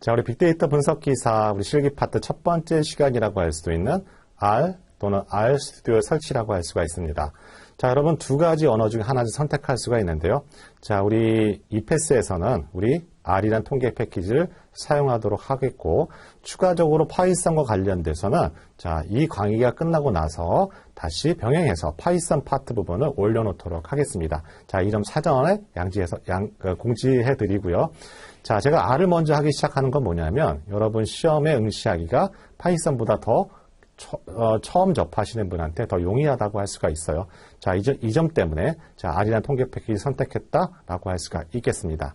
자, 우리 빅데이터 분석 기사 우리 실기 파트 첫 번째 시간이라고 할 수도 있는 R 또는 R 스튜디오 설치라고 할 수가 있습니다. 자, 여러분 두 가지 언어 중 하나를 선택할 수가 있는데요. 자, 우리 EPS에서는 우리 R이란 통계 패키지를 사용하도록 하겠고, 추가적으로 파이썬과 관련돼서는 자, 이 강의가 끝나고 나서 다시 병행해서 파이썬 파트 부분을 올려놓도록 하겠습니다. 자, 이 점 사전에 공지해 드리고요. 자, 제가 R을 먼저 하기 시작하는 건 뭐냐면, 여러분 시험에 응시하기가 파이썬보다 더 처음 접하시는 분한테 더 용이하다고 할 수가 있어요. 자, 이 점 때문에 자, R이라는 통계 패키지 선택했다라고 할 수가 있겠습니다.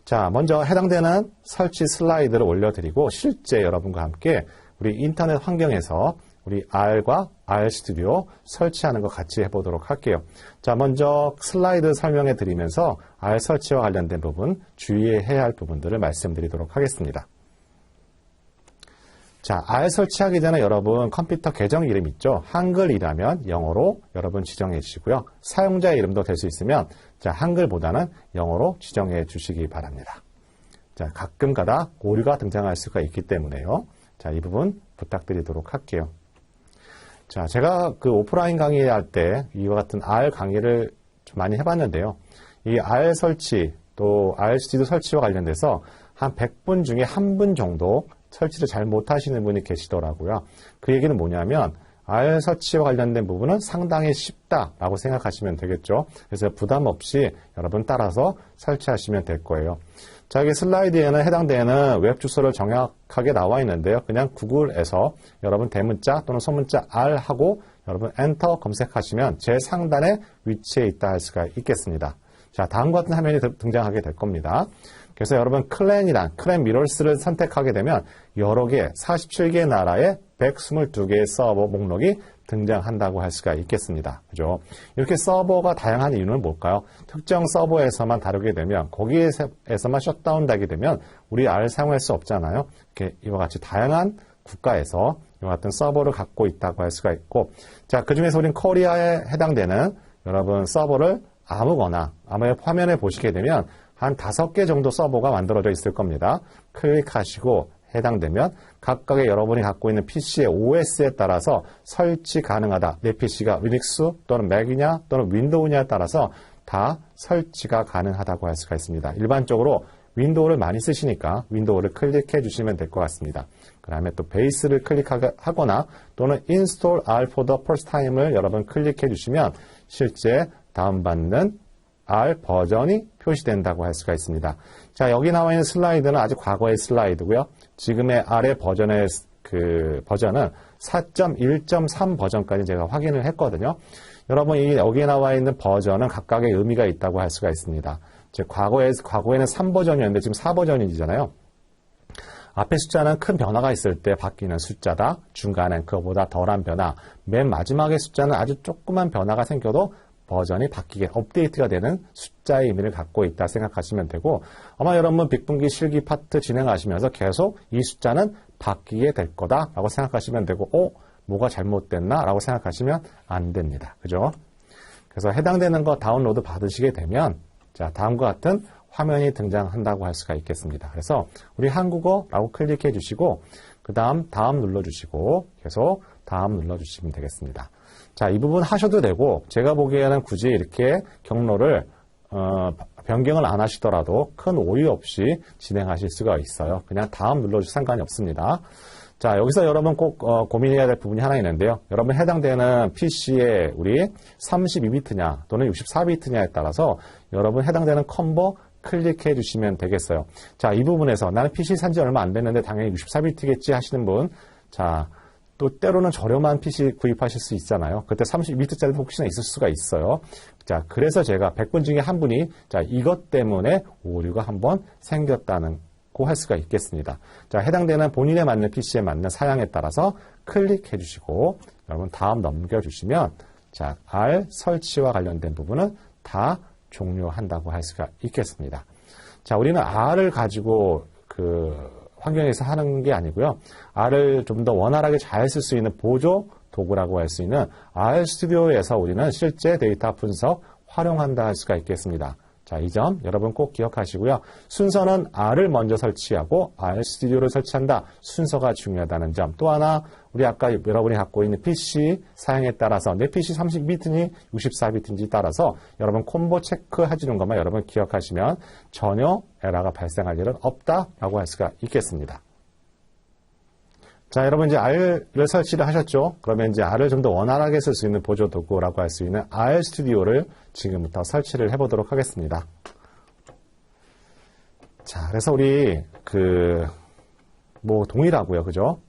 자, 먼저 해당되는 설치 슬라이드를 올려드리고 실제 여러분과 함께 우리 인터넷 환경에서 우리 R과 R 스튜디오 설치하는 거 같이 해보도록 할게요. 자, 먼저 슬라이드 설명해 드리면서 R 설치와 관련된 부분, 주의해야 할 부분들을 말씀드리도록 하겠습니다. 자, R 설치하기 전에 여러분 컴퓨터 계정 이름 있죠? 한글이라면 영어로 여러분 지정해 주시고요. 사용자 이름도 될 수 있으면 자, 한글보다는 영어로 지정해 주시기 바랍니다. 자, 가끔 가다 오류가 등장할 수가 있기 때문에요. 자, 이 부분 부탁드리도록 할게요. 자, 제가 그 오프라인 강의할 때 이와 같은 R 강의를 좀 많이 해봤는데요. 이 R 설치 또 R 스튜디오 설치와 관련돼서 한 100분 중에 1분 정도 설치를 잘 못하시는 분이 계시더라고요. 그 얘기는 뭐냐면 R 설치와 관련된 부분은 상당히 쉽다라고 생각하시면 되겠죠. 그래서 부담 없이 여러분 따라서 설치하시면 될 거예요. 자, 여기 슬라이드에는 해당되는 웹 주소를 정확하게 나와 있는데요. 그냥 구글에서 여러분 대문자 또는 소문자 R 하고 여러분 엔터 검색하시면 제 상단에 위치해 있다 할 수가 있겠습니다. 자, 다음과 같은 화면이 등장하게 될 겁니다. 그래서 여러분 클랜 미러스를 선택하게 되면 여러 개, 47개의 나라의 122개의 서버 목록이 등장한다고 할 수가 있겠습니다. 그죠? 이렇게 서버가 다양한 이유는 뭘까요? 특정 서버에서만 다루게 되면 거기에서만 셧다운 되게 되면 우리 R을 사용할 수 없잖아요. 이렇게 이와 같이 다양한 국가에서 이와 같은 서버를 갖고 있다고 할 수가 있고, 자, 그 중에서 우린 코리아에 해당되는 여러분 서버를 아무거나 화면에 보시게 되면 한 5개 정도 서버가 만들어져 있을 겁니다. 클릭하시고 해당되면 각각의 여러분이 갖고 있는 PC의 OS에 따라서 설치 가능하다. 내 PC가 리눅스 또는 맥이냐 또는 윈도우냐에 따라서 다 설치가 가능하다고 할 수가 있습니다. 일반적으로 윈도우를 많이 쓰시니까 윈도우를 클릭해 주시면 될 것 같습니다. 그 다음에 또 베이스를 클릭하거나 또는 Install R for the first time을 여러분 클릭해 주시면 실제 다운받는 R 버전이 표시된다고 할 수가 있습니다. 자, 여기 나와 있는 슬라이드는 아주 과거의 슬라이드고요. 지금의 R의 버전은 4.1.3 버전까지 제가 확인을 했거든요. 여러분, 여기에 나와 있는 버전은 각각의 의미가 있다고 할 수가 있습니다. 과거에는 3버전이었는데 지금 4버전이잖아요. 앞에 숫자는 큰 변화가 있을 때 바뀌는 숫자다. 중간엔 그거보다 덜한 변화. 맨 마지막의 숫자는 아주 조그만 변화가 생겨도 버전이 바뀌게 업데이트가 되는 숫자의 의미를 갖고 있다 생각하시면 되고, 아마 여러분 빅분기 실기 파트 진행하시면서 계속 이 숫자는 바뀌게 될 거다라고 생각하시면 되고, 뭐가 잘못됐나? 라고 생각하시면 안 됩니다. 그죠? 그래서 해당되는 거 다운로드 받으시게 되면 자, 다음과 같은 화면이 등장한다고 할 수가 있겠습니다. 그래서 우리 한국어라고 클릭해 주시고 그 다음 눌러주시고 계속 다음 눌러주시면 되겠습니다. 자, 이 부분 하셔도 되고 제가 보기에는 굳이 이렇게 경로를 변경을 안 하시더라도 큰 오류 없이 진행하실 수가 있어요. 그냥 다음 눌러주셔도 상관이 없습니다. 자, 여기서 여러분 꼭 고민해야 될 부분이 하나 있는데요. 여러분 해당되는 PC에 우리 32비트냐 또는 64비트냐에 따라서 여러분 해당되는 컴보 클릭해 주시면 되겠어요. 자, 이 부분에서 나는 PC 산지 얼마 안 됐는데 당연히 64비트겠지 하시는 분, 자, 또 때로는 저렴한 PC 구입하실 수 있잖아요. 그때 32비트짜리도 혹시나 있을 수가 있어요. 자, 그래서 제가 100분 중에 한 분이 자, 이것 때문에 오류가 한번 생겼다는 할 수가 있겠습니다. 자, 해당되는 본인에 맞는 PC에 맞는 사양에 따라서 클릭해 주시고 여러분 다음 넘겨주시면 자, R 설치와 관련된 부분은 다 종료한다고 할 수가 있겠습니다. 자, 우리는 R을 가지고 환경에서 하는 게 아니고요. R을 좀 더 원활하게 잘 쓸 수 있는 보조 도구라고 할 수 있는 R 스튜디오에서 우리는 실제 데이터 분석 활용한다 할 수가 있겠습니다. 자, 이 점 여러분 꼭 기억하시고요. 순서는 R을 먼저 설치하고 R 스튜디오를 설치한다. 순서가 중요하다는 점. 또 하나, 우리 아까 여러분이 갖고 있는 PC 사양에 따라서 내 PC 32비트니 64비트인지 따라서 여러분 콤보 체크해주는 것만 여러분 기억하시면 전혀 에러가 발생할 일은 없다라고 할 수가 있겠습니다. 자, 여러분 이제 R을 설치를 하셨죠? 그러면 이제 R을 좀 더 원활하게 쓸 수 있는 보조 도구라고 할 수 있는 R 스튜디오를 지금부터 설치를 해보도록 하겠습니다. 자, 그래서 우리 동일하고요, 그죠?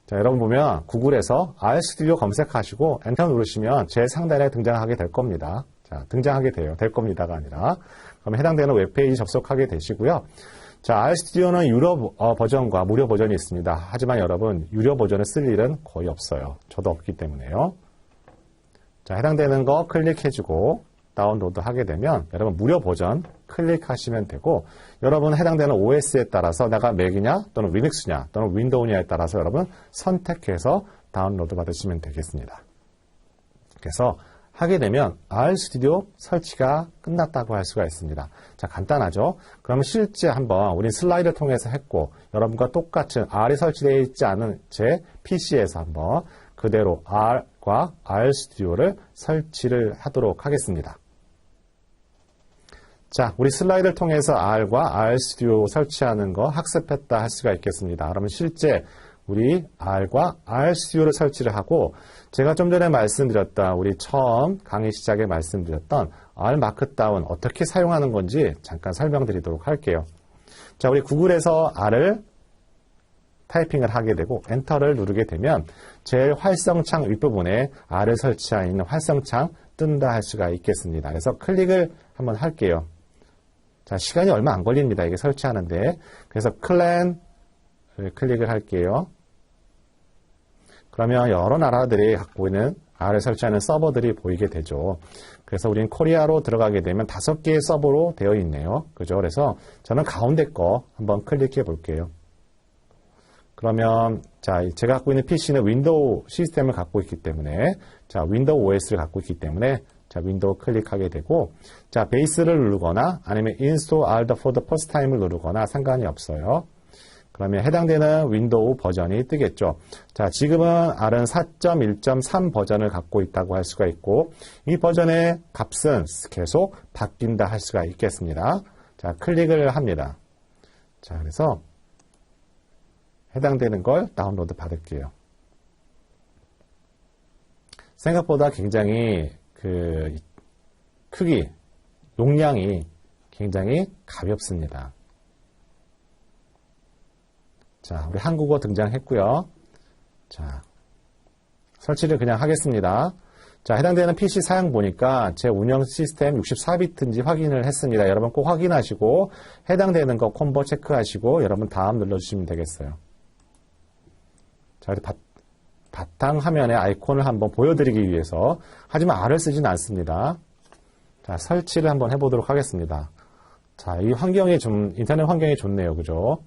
자, 여러분 보면 구글에서 R 스튜디오 검색하시고 엔터 누르시면 제일 상단에 등장하게 될 겁니다. 자, 등장하게 될 겁니다가 아니라 그러면 해당되는 웹페이지 접속하게 되시고요. 자, R 스튜디오는 유료 버전과 무료 버전이 있습니다. 하지만 여러분 유료 버전을 쓸 일은 거의 없어요. 저도 없기 때문에요. 자, 해당되는 거 클릭해주고 다운로드 하게 되면 여러분 무료 버전 클릭하시면 되고 여러분 해당되는 OS에 따라서 내가 맥이냐 또는 리눅스냐 또는 윈도우냐에 따라서 여러분 선택해서 다운로드 받으시면 되겠습니다. 그래서 하게 되면 R 스튜디오 설치가 끝났다고 할 수가 있습니다. 자, 간단하죠? 그러면 실제 한번 우린 슬라이드를 통해서 했고 여러분과 똑같은 R이 설치되어 있지 않은 제 PC에서 한번 그대로 R과 R 스튜디오를 설치를 하도록 하겠습니다. 자, 우리 슬라이드를 통해서 R과 R 스튜디오 설치하는 거 학습했다 할 수가 있겠습니다. 그러면 실제 우리 R과 R 스튜디오를 설치를 하고 제가 좀 전에 말씀드렸던 우리 처음 강의 시작에 말씀드렸던 R 마크다운 어떻게 사용하는 건지 잠깐 설명드리도록 할게요. 자, 우리 구글에서 R을 타이핑을 하게 되고 엔터를 누르게 되면 제일 활성창 윗부분에 R을 설치하여 있는 활성창 뜬다 할 수가 있겠습니다. 그래서 클릭을 한번 할게요. 자, 시간이 얼마 안 걸립니다. 이게 설치하는데. 그래서 클랜을 클릭을 할게요. 그러면 여러 나라들이 갖고 있는 R을 설치하는 서버들이 보이게 되죠. 그래서 우리는 코리아로 들어가게 되면 5개의 서버로 되어 있네요. 그죠? 그래서 저는 가운데 거 한번 클릭해 볼게요. 그러면 자, 제가 갖고 있는 PC는 윈도우 시스템을 갖고 있기 때문에 자, 윈도우 OS를 갖고 있기 때문에 자, 윈도우 클릭하게 되고 자, 베이스를 누르거나 아니면 Install R for the first time을 누르거나 상관이 없어요. 그러면 해당되는 윈도우 버전이 뜨겠죠. 자, 지금은 R은 4.1.3 버전을 갖고 있다고 할 수가 있고 이 버전의 값은 계속 바뀐다 할 수가 있겠습니다. 자, 클릭을 합니다. 자, 그래서 해당되는 걸 다운로드 받을게요. 생각보다 굉장히 크기, 용량이 굉장히 가볍습니다. 자, 우리 한국어 등장했고요. 자, 설치를 그냥 하겠습니다. 자, 해당되는 PC 사양 보니까 제 운영 시스템 64비트인지 확인을 했습니다. 여러분 꼭 확인하시고 해당되는 거 콤보 체크하시고 여러분 다음 눌러주시면 되겠어요. 자, 우리 바탕 화면의 아이콘을 한번 보여드리기 위해서 하지만 R을 쓰진 않습니다. 자, 설치를 한번 해보도록 하겠습니다. 자, 이 환경이 인터넷 환경이 좋네요. 그죠?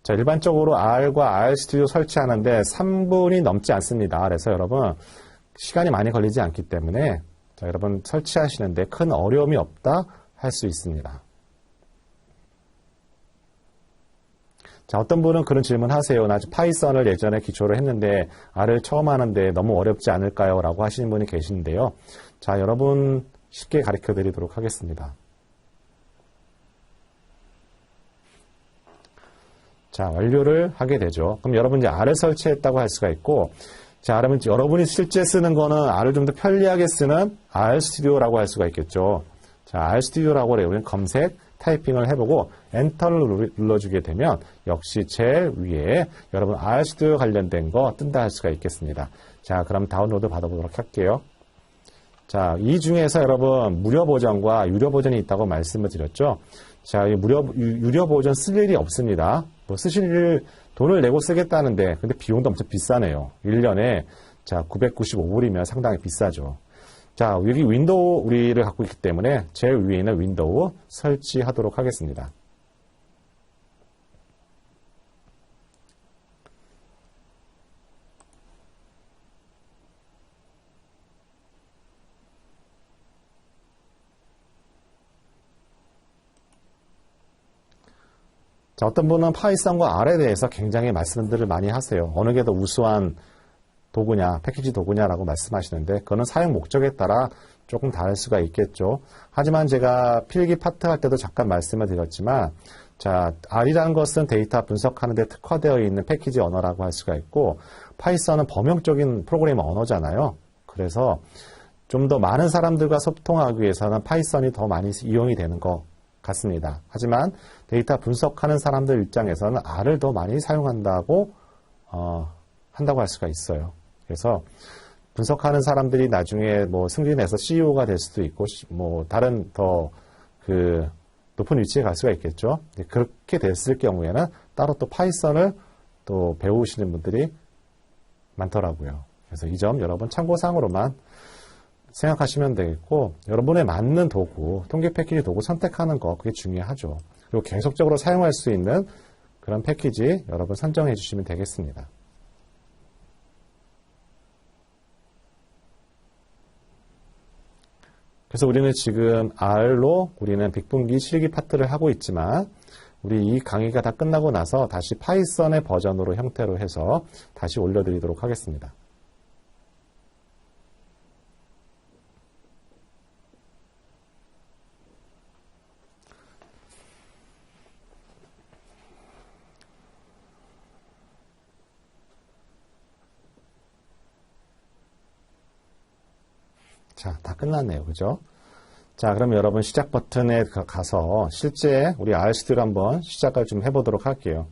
자, 일반적으로 R과 R 스튜디오 설치하는데 3분이 넘지 않습니다. 그래서 여러분 시간이 많이 걸리지 않기 때문에 자, 여러분 설치하시는데 큰 어려움이 없다 할 수 있습니다. 자, 어떤 분은 그런 질문 하세요. 나 파이썬을 예전에 기초로 했는데 R을 처음 하는데 너무 어렵지 않을까요? 라고 하시는 분이 계시는데요. 자, 여러분 쉽게 가르쳐 드리도록 하겠습니다. 자, 완료를 하게 되죠. 그럼 여러분 이제 R을 설치했다고 할 수가 있고, 자, 그러면 여러분이 실제 쓰는 거는 R을 좀 더 편리하게 쓰는 R 스튜디오라고 할 수가 있겠죠. 자, R 스튜디오라고 해요. 우리는 검색, 타이핑을 해보고 엔터를 눌러주게 되면 역시 제일 위에 여러분 R 스튜디오 관련된 거 뜬다 할 수가 있겠습니다. 자, 그럼 다운로드 받아보도록 할게요. 자, 이 중에서 여러분 무료 버전과 유료 버전이 있다고 말씀을 드렸죠. 자, 이 유료 버전 쓸 일이 없습니다. 뭐 쓰실 일, 돈을 내고 쓰겠다는데, 근데 비용도 엄청 비싸네요. 1년에, 자, 995불이면 상당히 비싸죠. 자, 여기 윈도우 우리를 갖고 있기 때문에 제일 위에 있는 윈도우 설치하도록 하겠습니다. 자, 어떤 분은 파이썬과 R에 대해서 굉장히 말씀들을 많이 하세요. 어느 게 더 우수한 도구냐, 패키지 도구냐라고 말씀하시는데 그거는 사용 목적에 따라 조금 다를 수가 있겠죠. 하지만 제가 필기 파트 할 때도 잠깐 말씀을 드렸지만 자, R이라는 것은 데이터 분석하는 데 특화되어 있는 패키지 언어라고 할 수가 있고 파이썬은 범용적인 프로그래밍 언어잖아요. 그래서 좀 더 많은 사람들과 소통하기 위해서는 파이썬이 더 많이 이용이 되는 것 같습니다. 하지만 데이터 분석하는 사람들 입장에서는 R을 더 많이 사용한다고 한다고 할 수가 있어요. 그래서 분석하는 사람들이 나중에 뭐 승진해서 CEO가 될 수도 있고 뭐 다른 더 그 높은 위치에 갈 수가 있겠죠. 그렇게 됐을 경우에는 따로 또 파이썬을 또 배우시는 분들이 많더라고요. 그래서 이 점 여러분 참고사항으로만 생각하시면 되겠고 여러분에 맞는 도구, 통계 패키지 도구 선택하는 거 그게 중요하죠. 그리고 계속적으로 사용할 수 있는 그런 패키지 여러분 선정해 주시면 되겠습니다. 그래서 우리는 지금 R로 우리는 빅분기 실기 파트를 하고 있지만 우리 이 강의가 다 끝나고 나서 다시 파이썬의 버전으로 형태로 해서 다시 올려드리도록 하겠습니다. 자, 다 끝났네요. 그죠? 자, 그럼 여러분 시작 버튼에 가서 실제 우리 RStudio 한번 시작을 좀 해보도록 할게요.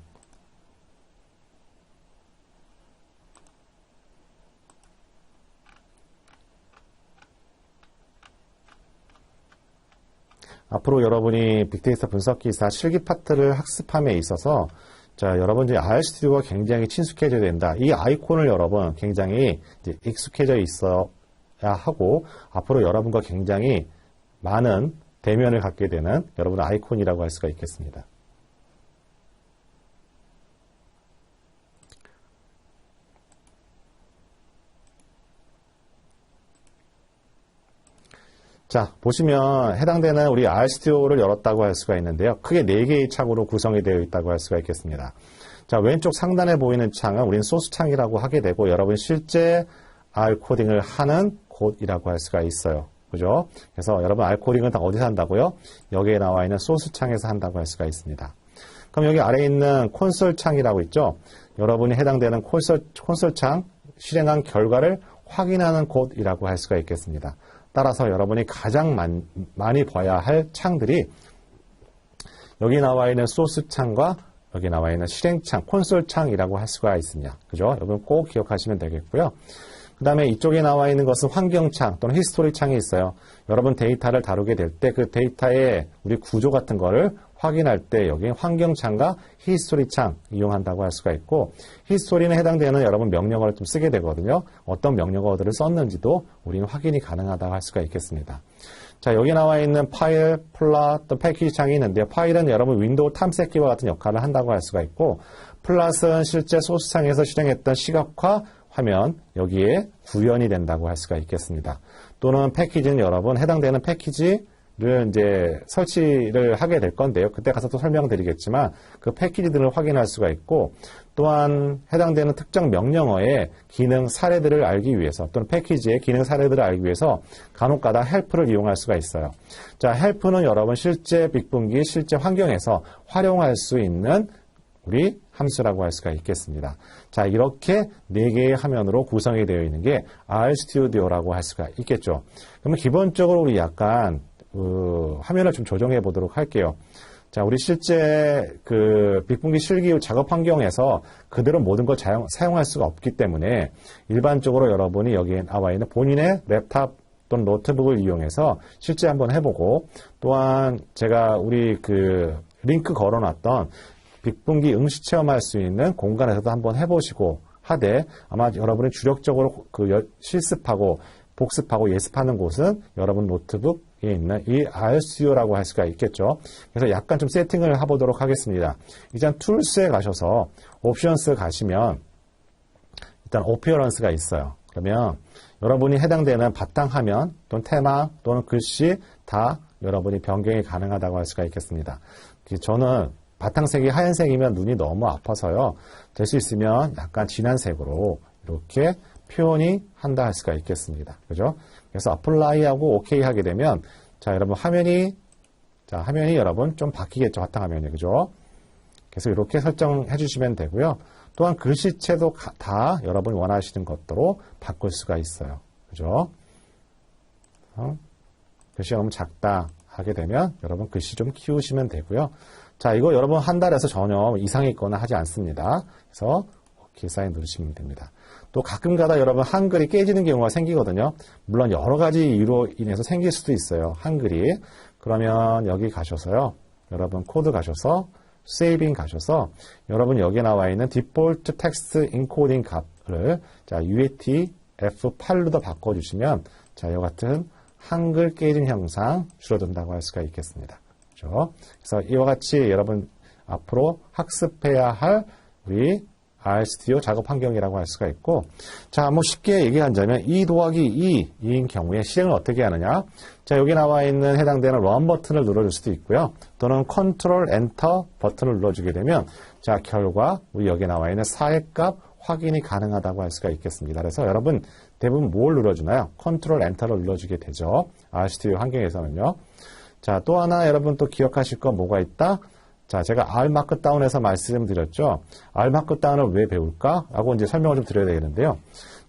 앞으로 여러분이 빅데이터 분석기사 실기 파트를 학습함에 있어서 자, 여러분들이 RStudio가 굉장히 친숙해져야 된다. 이 아이콘을 여러분 굉장히 이제 익숙해져 있어야 하고 앞으로 여러분과 굉장히 많은 대면을 갖게 되는 여러분의 아이콘이라고 할 수가 있겠습니다. 자, 보시면 해당되는 우리 RStudio를 열었다고 할 수가 있는데요. 크게 4개의 창으로 구성이 되어 있다고 할 수가 있겠습니다. 자, 왼쪽 상단에 보이는 창은 우리는 소스 창이라고 하게 되고 여러분 실제 R 코딩을 하는 곳이라고 할 수가 있어요. 그죠? 그래서 여러분 R 코딩은 다 어디서 한다고요? 여기에 나와 있는 소스 창에서 한다고 할 수가 있습니다. 그럼 여기 아래에 있는 콘솔 창이라고 있죠? 여러분이 해당되는 콘솔 창 실행한 결과를 확인하는 곳이라고 할 수가 있겠습니다. 따라서 여러분이 가장 많이 봐야 할 창들이 여기 나와 있는 소스 창과 여기 나와 있는 실행 창, 콘솔 창이라고 할 수가 있습니다. 그죠? 여러분 꼭 기억하시면 되겠고요. 그 다음에 이쪽에 나와 있는 것은 환경창 또는 히스토리 창이 있어요. 여러분 데이터를 다루게 될 때 그 데이터의 우리 구조 같은 거를 확인할 때 여기 환경창과 히스토리 창 이용한다고 할 수가 있고 히스토리는 해당되는 여러분 명령어를 좀 쓰게 되거든요. 어떤 명령어들을 썼는지도 우리는 확인이 가능하다고 할 수가 있겠습니다. 자, 여기 나와 있는 파일, 플롯, 또 패키지 창이 있는데요. 파일은 여러분 윈도우 탐색기와 같은 역할을 한다고 할 수가 있고 플롯은 실제 소스 창에서 실행했던 시각화 화면 여기에 구현이 된다고 할 수가 있겠습니다. 또는 패키지는 여러분 해당되는 패키지를 이제 설치를 하게 될 건데요. 그때 가서 또 설명드리겠지만 그 패키지들을 확인할 수가 있고 또한 해당되는 특정 명령어의 기능 사례들을 알기 위해서 또는 패키지의 기능 사례들을 알기 위해서 간혹가다 헬프를 이용할 수가 있어요. 자, 헬프는 여러분 실제 빅분기 실제 환경에서 활용할 수 있는 우리 함수라고 할 수가 있겠습니다. 자, 이렇게 4개의 화면으로 구성이 되어 있는 게 RStudio라고 할 수가 있겠죠. 그러면 기본적으로 우리 약간 화면을 좀 조정해 보도록 할게요. 자, 우리 실제 그 빅분기 실기 작업 환경에서 그대로 모든 걸 사용할 수가 없기 때문에 일반적으로 여러분이 여기에 나와 있는 본인의 랩탑 또는 노트북을 이용해서 실제 한번 해보고 또한 제가 우리 그 링크 걸어놨던 빅분기 응시 체험할 수 있는 공간에서도 한번 해보시고 하되 아마 여러분이 주력적으로 그 실습하고 복습하고 예습하는 곳은 여러분 노트북에 있는 이 RStudio라고 할 수가 있겠죠. 그래서 약간 좀 세팅을 해보도록 하겠습니다. 일단 툴스에 가셔서 옵션스 가시면 일단 어피어런스가 있어요. 그러면 여러분이 해당되는 바탕화면 또는 테마 또는 글씨 다 여러분이 변경이 가능하다고 할 수가 있겠습니다. 저는 바탕색이 하얀색이면 눈이 너무 아파서요. 될 수 있으면 약간 진한 색으로 이렇게 표현이 한다 할 수가 있겠습니다. 그죠? 그래서 apply하고 OK 하게 되면 자, 여러분 화면이 여러분 좀 바뀌겠죠. 바탕화면이. 그죠? 그래서 이렇게 설정해 주시면 되고요. 또한 글씨체도 다 여러분 원하시는 것대로 바꿀 수가 있어요. 그죠? 글씨가 너무 작다 하게 되면 여러분 글씨 좀 키우시면 되고요. 자, 이거 여러분 한 달에서 전혀 이상이 있거나 하지 않습니다. 그래서 OK 사인 누르시면 됩니다. 또 가끔 가다 여러분 한글이 깨지는 경우가 생기거든요. 물론 여러 가지 이유로 인해서 생길 수도 있어요. 한글이. 그러면 여기 가셔서요. 여러분 코드 가셔서 세이빙 가셔서 여러분 여기에 나와 있는 디폴트 텍스트 인코딩 값을 자, UAT F8로 바꿔주시면 자, 이와 같은 한글 깨진 형상 줄어든다고 할 수가 있겠습니다. 그렇죠? 그래서 이와 같이 여러분 앞으로 학습해야 할 우리 RStudio 작업 환경이라고 할 수가 있고, 자, 뭐 쉽게 얘기하자면 2 더하기 2인 경우에 실행을 어떻게 하느냐? 자, 여기 나와 있는 해당되는 run 버튼을 눌러줄 수도 있고요. 또는 컨트롤 엔터 버튼을 눌러주게 되면 자, 결과 우리 여기 나와 있는 4의 값 확인이 가능하다고 할 수가 있겠습니다. 그래서 여러분 대부분 뭘 눌러주나요? 컨트롤 엔터를 눌러주게 되죠. RStudio 환경에서는요. 자, 또 하나 여러분 또 기억하실 거 뭐가 있다? 자, 제가 R 마크다운에서 말씀드렸죠. R 마크다운을 왜 배울까? 라고 이제 설명을 좀 드려야 되겠는데요.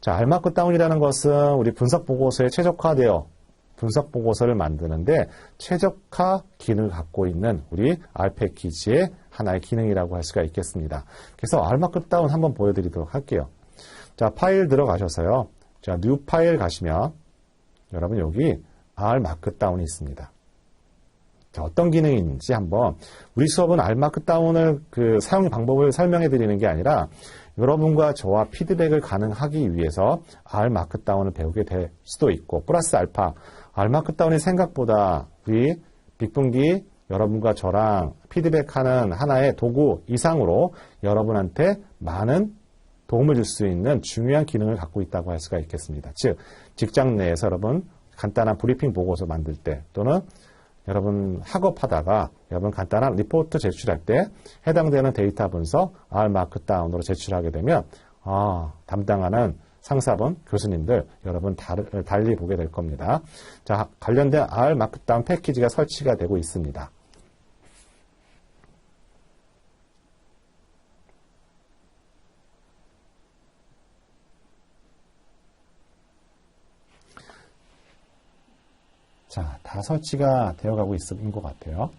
자, R 마크다운이라는 것은 우리 분석 보고서에 최적화되어 분석 보고서를 만드는데 최적화 기능을 갖고 있는 우리 R 패키지의 하나의 기능이라고 할 수가 있겠습니다. 그래서 R 마크다운 한번 보여드리도록 할게요. 자, 파일 들어가셔서요. 자, 뉴 파일 가시면 여러분 여기 R 마크다운이 있습니다. 자, 어떤 기능이 있는지 한번 우리 수업은 R 마크다운을 그 사용 방법을 설명해 드리는 게 아니라 여러분과 저와 피드백을 가능하기 위해서 R 마크다운을 배우게 될 수도 있고 플러스 알파 R 마크다운이 생각보다 우리 빅분기 여러분과 저랑 피드백하는 하나의 도구 이상으로 여러분한테 많은 도움을 줄 수 있는 중요한 기능을 갖고 있다고 할 수가 있겠습니다. 즉 직장 내에서 여러분 간단한 브리핑 보고서 만들 때 또는 여러분 학업하다가 여러분 간단한 리포트 제출할 때 해당되는 데이터 분석 R 마크다운으로 제출하게 되면 담당하는 상사분, 교수님들 여러분 달리 보게 될 겁니다. 자, 관련된 R 마크다운 패키지가 설치가 되고 있습니다. 자, 다 설치가 되어가고 있는 것 같아요.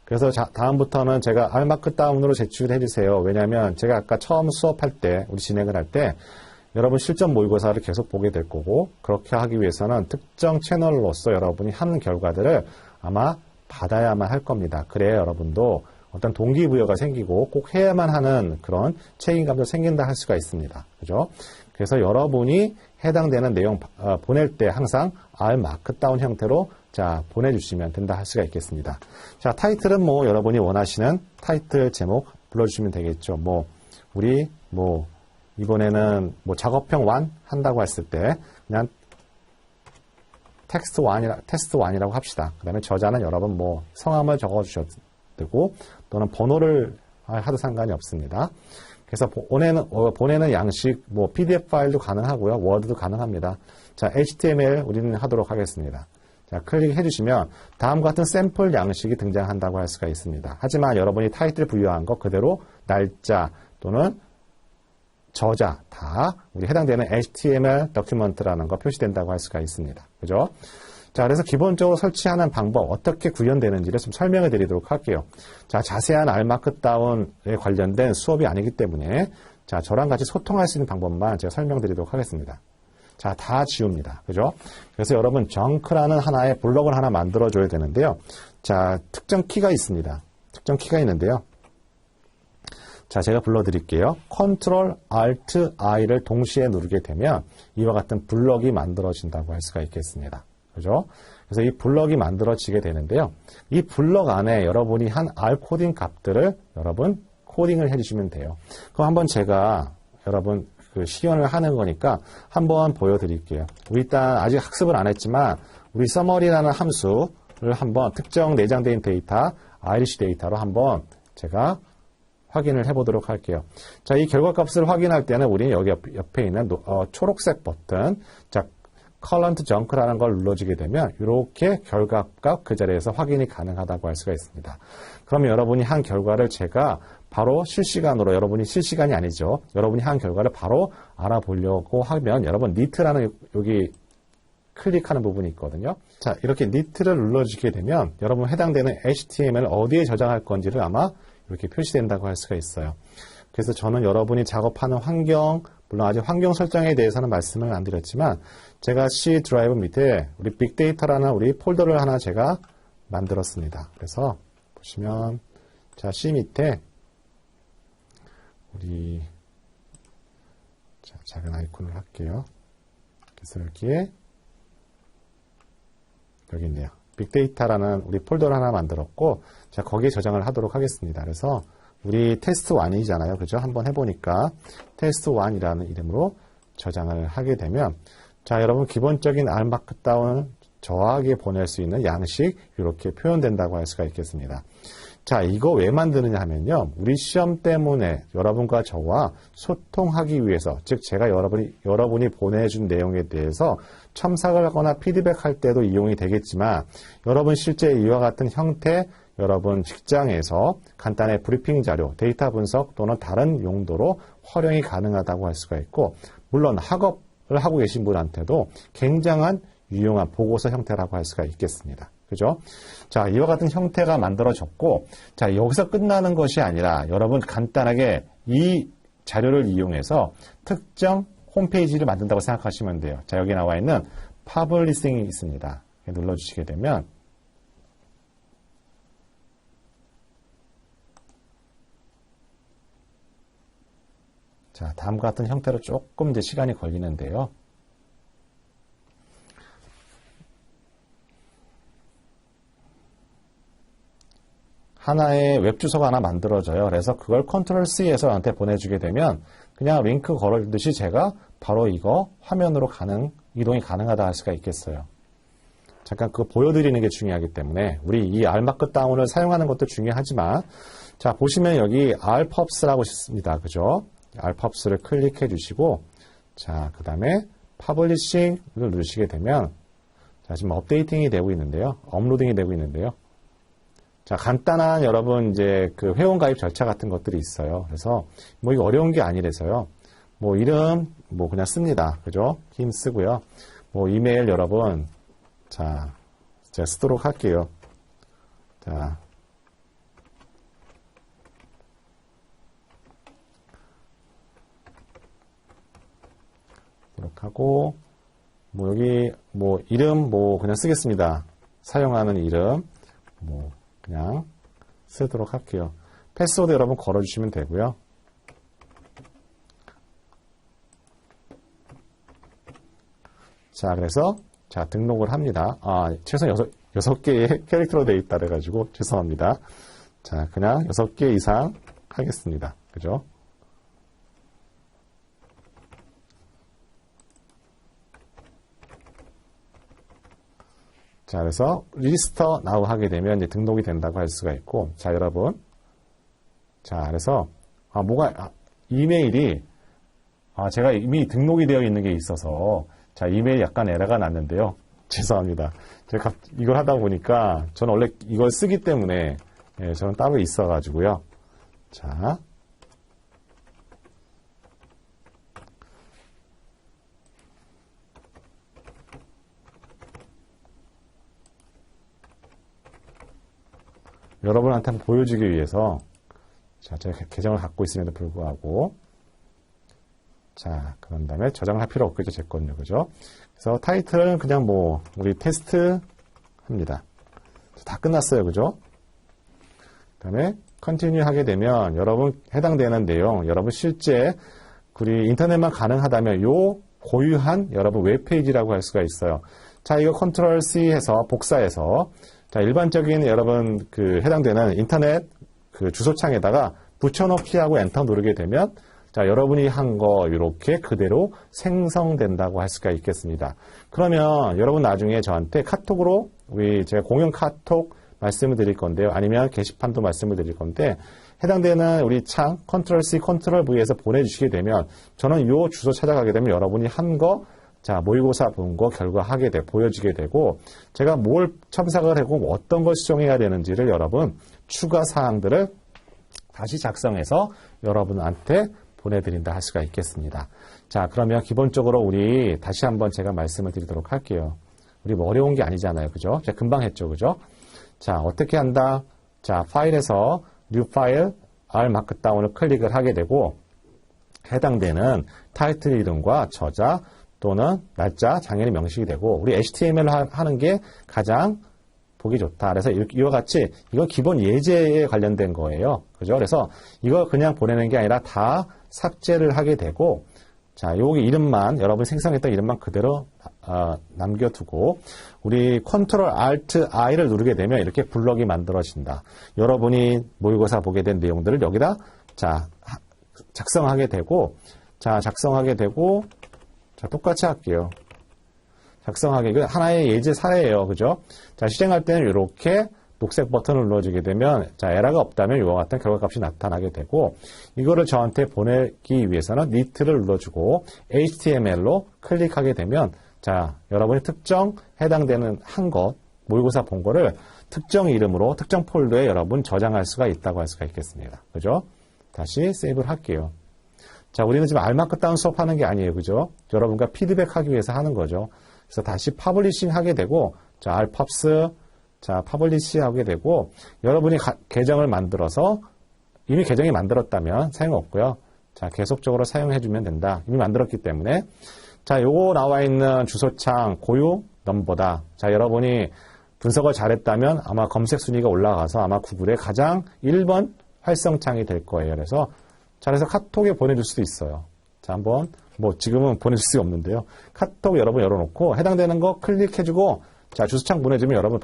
그래서 다음부터는 제가 R 마크다운으로 제출해 주세요. 왜냐하면 제가 아까 처음 수업할 때, 우리 진행을 할 때 여러분 실전 모의고사를 계속 보게 될 거고 그렇게 하기 위해서는 특정 채널로서 여러분이 하는 결과들을 아마 받아야만 할 겁니다. 그래야 여러분도 어떤 동기부여가 생기고 꼭 해야만 하는 그런 책임감도 생긴다 할 수가 있습니다. 그죠? 그래서 여러분이 해당되는 내용 보낼 때 항상 R 마크다운 형태로 자 보내주시면 된다 할 수가 있겠습니다. 자, 타이틀은 뭐 여러분이 원하시는 타이틀 제목 불러주시면 되겠죠. 뭐 우리 뭐 이번에는 뭐 작업형 1 한다고 했을 때 그냥 테스트 1이라고 합시다. 그 다음에 저자는 여러분 뭐 성함을 적어주셔도 되고 또는 번호를 하도 상관이 없습니다. 그래서 보내는 양식, 뭐 PDF 파일도 가능하고요. 워드도 가능합니다. 자, HTML 우리는 하도록 하겠습니다. 자, 클릭해 주시면 다음과 같은 샘플 양식이 등장한다고 할 수가 있습니다. 하지만 여러분이 타이틀 부여한 것 그대로 날짜 또는 저자 다 우리 해당되는 HTML 도큐먼트라는 거 표시된다고 할 수가 있습니다. 그죠? 자, 그래서 기본적으로 설치하는 방법, 어떻게 구현되는지를 좀 설명해 드리도록 할게요. 자, 자세한 R 마크다운에 관련된 수업이 아니기 때문에 자, 저랑 같이 소통할 수 있는 방법만 제가 설명드리도록 하겠습니다. 자, 다 지웁니다. 그죠? 그래서 여러분, 정크라는 하나의 블록을 하나 만들어줘야 되는데요. 자, 특정 키가 있습니다. 특정 키가 있는데요. 자, 제가 불러드릴게요. Ctrl, Alt, I를 동시에 누르게 되면 이와 같은 블럭이 만들어진다고 할 수가 있겠습니다. 그죠? 그래서 이 블럭이 만들어지게 되는데요. 이 블럭 안에 여러분이 한 R 코딩 값들을 여러분 코딩을 해주시면 돼요. 그럼 한번 제가 여러분 그 시연을 하는 거니까 한번 보여드릴게요. 우리 일단 아직 학습을 안 했지만 우리 서머리라는 함수 한번 특정 내장된 데이터, 아이리시 데이터로 한번 제가 확인을 해보도록 할게요. 자, 이 결과값을 확인할 때는 우리는 여기 옆에 있는 초록색 버튼, 자, current junk라는 걸 눌러주게 되면 이렇게 결과값 그 자리에서 확인이 가능하다고 할 수가 있습니다. 그러면 여러분이 한 결과를 제가 바로 실시간으로, 여러분이 실시간이 아니죠. 여러분이 한 결과를 바로 알아보려고 하면 여러분 nit라는 여기 클릭하는 부분이 있거든요. 자, 이렇게 nit를 눌러주게 되면 여러분 해당되는 HTML을 어디에 저장할 건지를 아마 이렇게 표시된다고 할 수가 있어요. 그래서 저는 여러분이 작업하는 환경, 물론 아직 환경 설정에 대해서는 말씀을 안 드렸지만 제가 C 드라이브 밑에 우리 빅데이터라는 우리 폴더를 하나 제가 만들었습니다. 그래서 보시면 자, C 밑에 우리 자, 작은 아이콘을 할게요. 그래서 여기에 여기 있네요. 빅데이터라는 우리 폴더를 하나 만들었고 자, 거기에 저장을 하도록 하겠습니다. 그래서 우리 테스트 1이잖아요. 그죠? 한번 해보니까 테스트 1이라는 이름으로 저장을 하게 되면 자, 여러분 기본적인 알마크다운을 저하게 보낼 수 있는 양식 이렇게 표현된다고 할 수가 있겠습니다. 자, 이거 왜 만드느냐 하면요. 우리 시험 때문에 여러분과 저와 소통하기 위해서, 즉 제가 여러분이 보내준 내용에 대해서 첨삭을 하거나 피드백할 때도 이용이 되겠지만 여러분 실제 이와 같은 형태 여러분 직장에서 간단한 브리핑 자료, 데이터 분석 또는 다른 용도로 활용이 가능하다고 할 수가 있고 물론 학업을 하고 계신 분한테도 굉장한 유용한 보고서 형태라고 할 수가 있겠습니다. 그죠? 자, 이와 같은 형태가 만들어졌고, 자, 여기서 끝나는 것이 아니라 여러분 간단하게 이 자료를 이용해서 특정 홈페이지를 만든다고 생각하시면 돼요. 자, 여기 나와 있는 퍼블리싱이 있습니다. 눌러주시게 되면, 자, 다음과 같은 형태로 조금 이제 시간이 걸리는데요. 하나의 웹 주소가 하나 만들어져요. 그래서 그걸 컨트롤 C에서 저한테 보내주게 되면 그냥 링크 걸어주듯이 제가 바로 이거 화면으로 이동이 가능하다 할 수가 있겠어요. 잠깐 그거 보여드리는 게 중요하기 때문에 우리 이 알마크다운을 사용하는 것도 중요하지만 자, 보시면 여기 rpubs라고 있습니다. 그죠? rpubs를 클릭해 주시고 자, 그 다음에 퍼블리싱을 누르시게 되면 자, 지금 업데이팅이 되고 있는데요. 업로딩이 되고 있는데요. 자, 간단한 여러분 이제 그 회원 가입 절차 같은 것들이 있어요. 그래서 뭐 이거 어려운 게 아니라서요. 뭐 이름 뭐 그냥 씁니다. 그죠? 힘 쓰고요. 뭐 이메일 여러분 자, 제가 쓰도록 할게요. 자. 이렇게 하고 뭐 여기 뭐 이름 뭐 그냥 쓰겠습니다. 사용하는 이름 뭐 그냥 쓰도록 할게요. 패스워드 여러분 걸어주시면 되고요. 자, 그래서 자, 등록을 합니다. 최소 6개의 캐릭터로 되어 있다 그래가지고 죄송합니다. 자, 그냥 6개 이상 하겠습니다. 그죠? 자, 그래서 리지스터 나우 하게 되면 이제 등록이 된다고 할 수가 있고, 자, 여러분. 자, 그래서, 이메일이, 제가 이미 등록이 되어 있는 게 있어서, 자, 이메일 약간 에러가 났는데요. 죄송합니다. 제가 이걸 하다 보니까, 저는 원래 이걸 쓰기 때문에, 예, 저는 따로 있어가지고요. 자. 여러분한테 한번 보여주기 위해서 자, 제가 계정을 갖고 있음에도 불구하고 자, 그런 다음에 저장을 할 필요 없겠죠, 제 건요. 그죠? 그래서 타이틀은 그냥 뭐 우리 테스트 합니다. 다 끝났어요. 그죠? 그 다음에 컨티뉴 하게 되면 여러분 해당되는 내용, 여러분 실제 우리 인터넷만 가능하다면 요 고유한 여러분 웹페이지라고 할 수가 있어요. 자, 이거 컨트롤 C 해서 복사해서 자, 일반적인 여러분 그 해당되는 인터넷 그 주소창에다가 붙여넣기 하고 엔터 누르게 되면 자, 여러분이 한 거 이렇게 그대로 생성된다고 할 수가 있겠습니다. 그러면 여러분 나중에 저한테 카톡으로 제가 공용 카톡 말씀을 드릴 건데요. 아니면 게시판도 말씀을 드릴 건데 해당되는 우리 창 컨트롤 C, 컨트롤 V에서 보내주시게 되면 저는 이 주소 찾아가게 되면 여러분이 한 거 자, 모의고사 본 거 결과 보여지게 되고 제가 뭘 첨삭을 하고 어떤 걸 수정해야 되는지를 여러분 추가 사항들을 다시 작성해서 여러분한테 보내드린다 할 수가 있겠습니다. 자, 그러면 기본적으로 우리 다시 한번 제가 말씀을 드리도록 할게요. 우리 뭐 어려운 게 아니잖아요. 그죠? 제가 금방 했죠. 그죠? 자, 어떻게 한다? 자, 파일에서 New File, R 마크다운을 클릭을 하게 되고 해당되는 타이틀 이름과 저자 또는 날짜, 장면이 명식이 되고 우리 HTML 하는 게 가장 보기 좋다. 그래서 이와 같이 이건 기본 예제에 관련된 거예요. 그죠? 그래서 이거 그냥 보내는 게 아니라 다 삭제를 하게 되고 자, 여기 이름만 여러분 생성했던 이름만 그대로 남겨두고 우리 컨트롤 알트 I를 누르게 되면 이렇게 블럭이 만들어진다. 여러분이 모의고사 보게 된 내용들을 여기다 자, 작성하게 되고 자, 자, 똑같이 할게요. 작성하게. 이거 하나의 예제 사례예요. 그죠? 자, 실행할 때는 이렇게 녹색 버튼을 눌러주게 되면 자, 에러가 없다면 이와 같은 결과값이 나타나게 되고 이거를 저한테 보내기 위해서는 니트를 눌러주고 HTML로 클릭하게 되면 자, 여러분이 특정 해당되는 한 것, 모의고사 본 거를 특정 이름으로 특정 폴더에 여러분 저장할 수가 있다고 할 수가 있겠습니다. 그죠? 다시 세이브를 할게요. 자, 우리는 지금 알마크 다운 수업하는 게 아니에요. 그죠? 여러분과 피드백하기 위해서 하는 거죠. 그래서 다시 퍼블리싱 하게 되고 자, 알팝스 자, 퍼블리시 하게 되고 여러분이 계정을 만들어서 이미 계정이 만들었다면 사용 없고요. 자, 계속적으로 사용해 주면 된다. 이미 만들었기 때문에 자, 요거 나와 있는 주소창 고유 넘버다. 자, 여러분이 분석을 잘했다면 아마 검색 순위가 올라가서 아마 구글에 가장 1번 활성창이 될 거예요. 그래서 그래서 카톡에 보내줄 수도 있어요. 자, 한번 뭐 지금은 보내줄 수 없는데요. 카톡 여러분 열어놓고 해당되는 거 클릭해주고 자, 주소창 보내주면 여러분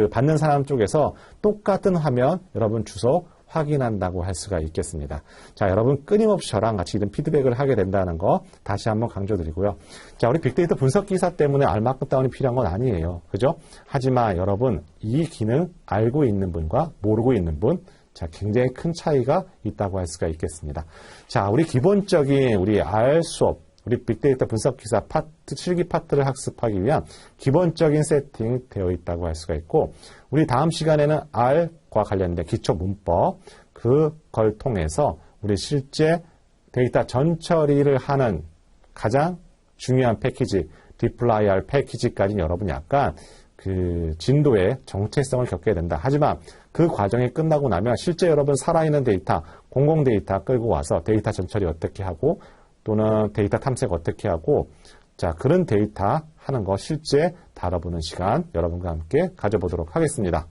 받는 사람 쪽에서 똑같은 화면 여러분 주소 확인한다고 할 수가 있겠습니다. 자, 여러분 끊임없이 저랑 같이 이런 피드백을 하게 된다는 거 다시 한번 강조드리고요. 자, 우리 빅데이터 분석 기사 때문에 알마크 다운이 필요한 건 아니에요. 그죠? 하지만 여러분 이 기능 알고 있는 분과 모르고 있는 분 자, 굉장히 큰 차이가 있다고 할 수가 있겠습니다. 자, 우리 기본적인 우리 R 수업, 우리 빅데이터 분석 기사 파트, 실기 파트를 학습하기 위한 기본적인 세팅 되어 있다고 할 수가 있고, 우리 다음 시간에는 R과 관련된 기초 문법, 그걸 통해서 우리 실제 데이터 전처리를 하는 가장 중요한 패키지, 디플라이 R 패키지까지 여러분 약간 진도의 정체성을 겪게 된다. 하지만 그 과정이 끝나고 나면 실제 여러분 살아있는 데이터, 공공 데이터 끌고 와서 데이터 전처리 어떻게 하고 또는 데이터 탐색 어떻게 하고 자, 그런 데이터 하는 거 실제 다뤄보는 시간 여러분과 함께 가져보도록 하겠습니다.